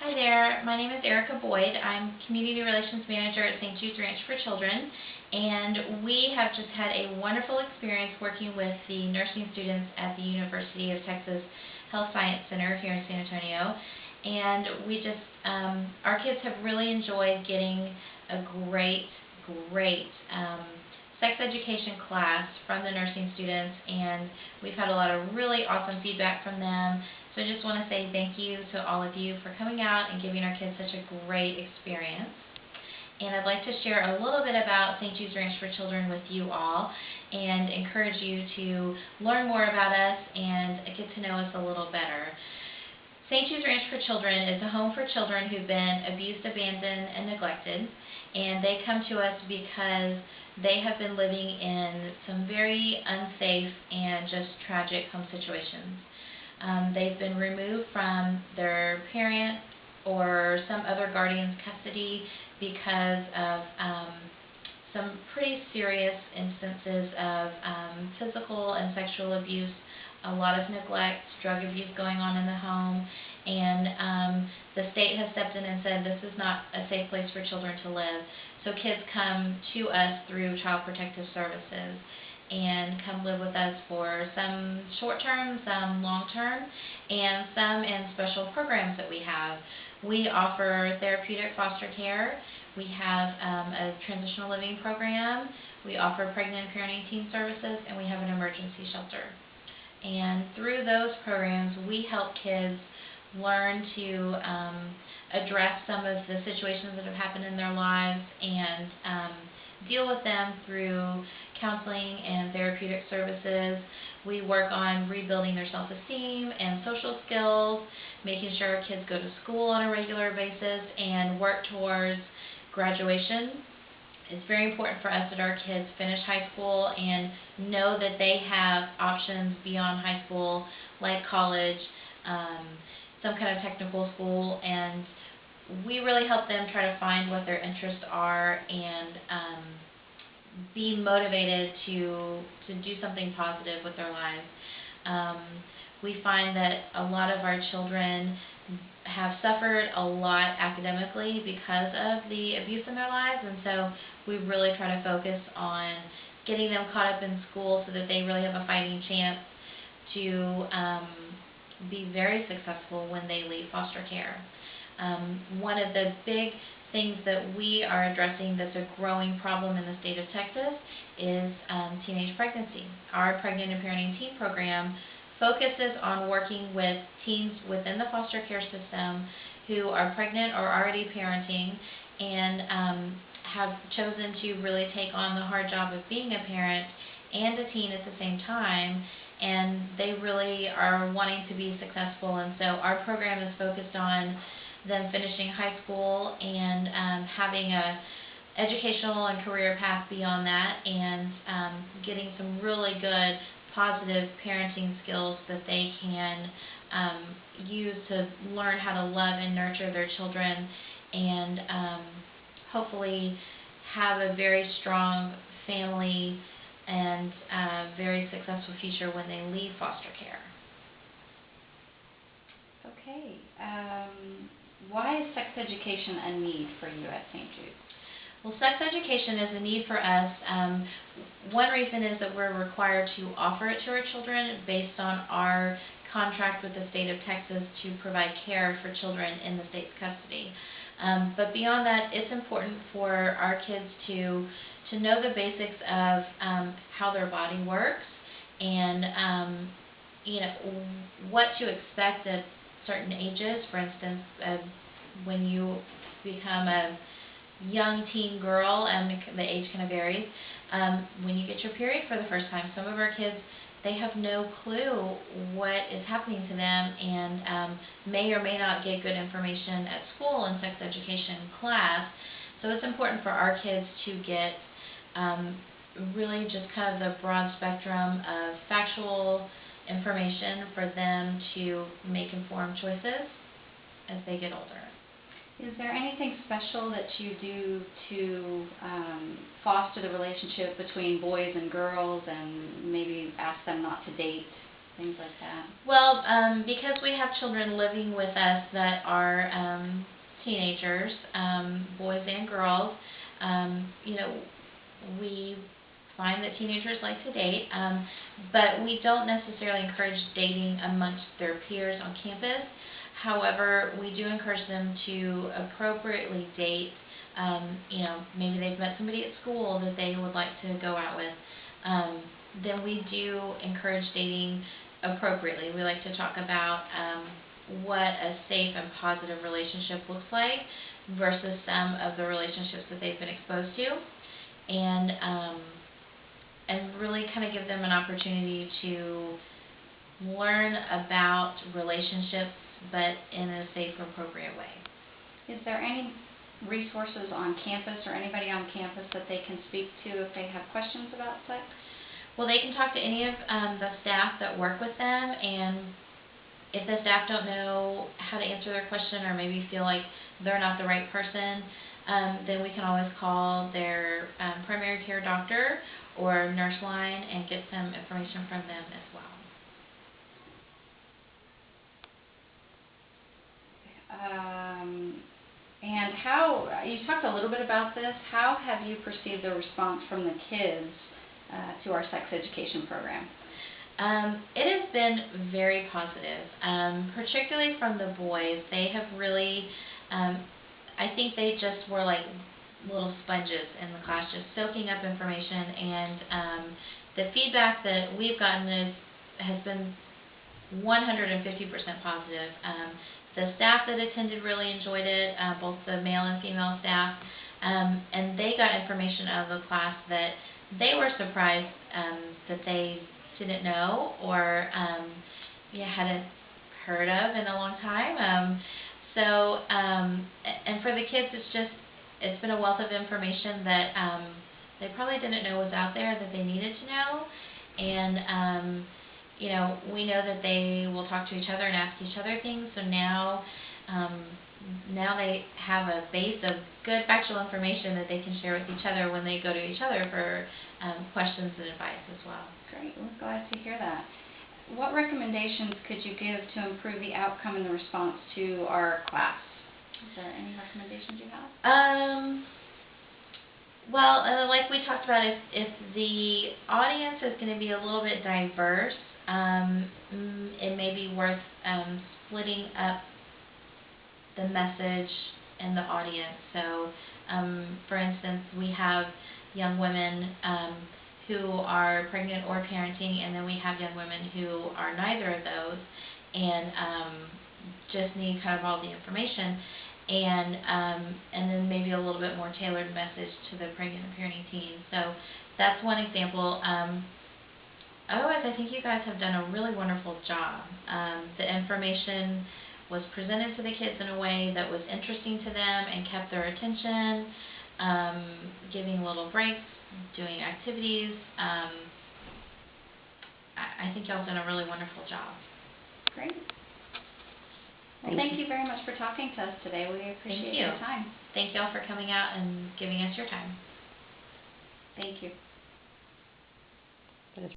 Hi there, my name is Erica Boyd. I'm Community Relations Manager at St. Jude's Ranch for Children, and we have just had a wonderful experience working with the nursing students at the University of Texas Health Science Center here in San Antonio. And our kids have really enjoyed getting a great sex education class from the nursing students, and we've had a lot of really awesome feedback from them. So I just want to say thank you to all of you for coming out and giving our kids such a great experience. And I'd like to share a little bit about St. Jude's Ranch for Children with you all and encourage you to learn more about us and get to know us a little better. St. Jude's Ranch for Children is a home for children who've been abused, abandoned, and neglected, and they come to us because they have been living in some very unsafe and just tragic home situations. They've been removed from their parent or some other guardian's custody because of some pretty serious instances of physical and sexual abuse, a lot of neglect, drug abuse going on in the home, and the state has stepped in and said this is not a safe place for children to live. So kids come to us through Child Protective Services and come live with us for some short-term, some long-term, and some in special programs that we have. We offer therapeutic foster care. We have a transitional living program. We offer pregnant and parenting teen services, and we have an emergency shelter. And through those programs, we help kids learn to address some of the situations that have happened in their lives and deal with them through counseling and therapeutic services. We work on rebuilding their self-esteem and social skills, making sure our kids go to school on a regular basis and work towards graduation. It's very important for us that our kids finish high school and know that they have options beyond high school, like college, some kind of technical school, and we really help them try to find what their interests are and be motivated to do something positive with their lives. We find that a lot of our children have suffered a lot academically because of the abuse in their lives, and so we really try to focus on getting them caught up in school so that they really have a fighting chance to be very successful when they leave foster care. One of the big things that we are addressing that's a growing problem in the state of Texas is teenage pregnancy. Our Pregnant and Parenting Teen program focuses on working with teens within the foster care system who are pregnant or already parenting and have chosen to really take on the hard job of being a parent and a teen at the same time, and they really are wanting to be successful. And so our program is focused on them finishing high school and having a educational and career path beyond that, and getting some really good positive parenting skills that they can use to learn how to love and nurture their children and hopefully have a very strong family and a very successful future when they leave foster care. Okay. Why is sex education a need for you at St. Jude's? Well, sex education is a need for us. One reason is that we're required to offer it to our children based on our contract with the state of Texas to provide care for children in the state's custody. But beyond that, it's important for our kids to know the basics of how their body works and what to expect at certain ages. For instance, when you become a young teen girl, and the age kind of varies, when you get your period for the first time, some of our kids, they have no clue what is happening to them and may or may not get good information at school in sex education class. So it's important for our kids to get really just kind of the broad spectrum of factual information for them to make informed choices as they get older. Is there anything special that you do to foster the relationship between boys and girls and maybe ask them not to date things like that? Well, because we have children living with us that are teenagers, boys and girls, you know, we find that teenagers like to date, but we don't necessarily encourage dating amongst their peers on campus. However, we do encourage them to appropriately date. You know, maybe they've met somebody at school that they would like to go out with. Then we do encourage dating appropriately. We like to talk about what a safe and positive relationship looks like versus some of the relationships that they've been exposed to, and really kind of give them an opportunity to learn about relationships, but in a safe, appropriate way. Is there any resources on campus or anybody on campus that they can speak to if they have questions about sex? Well, they can talk to any of the staff that work with them, and if the staff don't know how to answer their question or maybe feel like they're not the right person, then we can always call their primary care doctor or nurse line and get some information from them as well. And how, you talked a little bit about this, how have you perceived the response from the kids to our sex education program? It has been very positive, particularly from the boys. They have really, I think they just were like little sponges in the class, just soaking up information, and the feedback that we've gotten has been 150% positive. The staff that attended really enjoyed it, both the male and female staff, and they got information out of the class that they were surprised that they didn't know or hadn't heard of in a long time. And for the kids, it's been a wealth of information that they probably didn't know was out there that they needed to know. And you know, we know that they will talk to each other and ask each other things. So now they have a base of good factual information that they can share with each other when they go to each other for questions and advice as well. Great. We're glad to hear that. What recommendations could you give to improve the outcome and the response to our class? Is there any recommendations you have? Well, like we talked about, if the audience is going to be a little bit diverse, it may be worth splitting up the message in the audience. So, for instance, we have young women who are pregnant or parenting, and then we have young women who are neither of those and just need kind of all the information, and then maybe a little bit more tailored message to the pregnant and parenting team. So that's one example. Otherwise, I think you guys have done a really wonderful job. The information was presented to the kids in a way that was interesting to them and kept their attention, giving little breaks, doing activities. I think y'all have done a really wonderful job. Great. Well, thank you very much for talking to us today. We appreciate your time. Thank y'all for coming out and giving us your time. Thank you.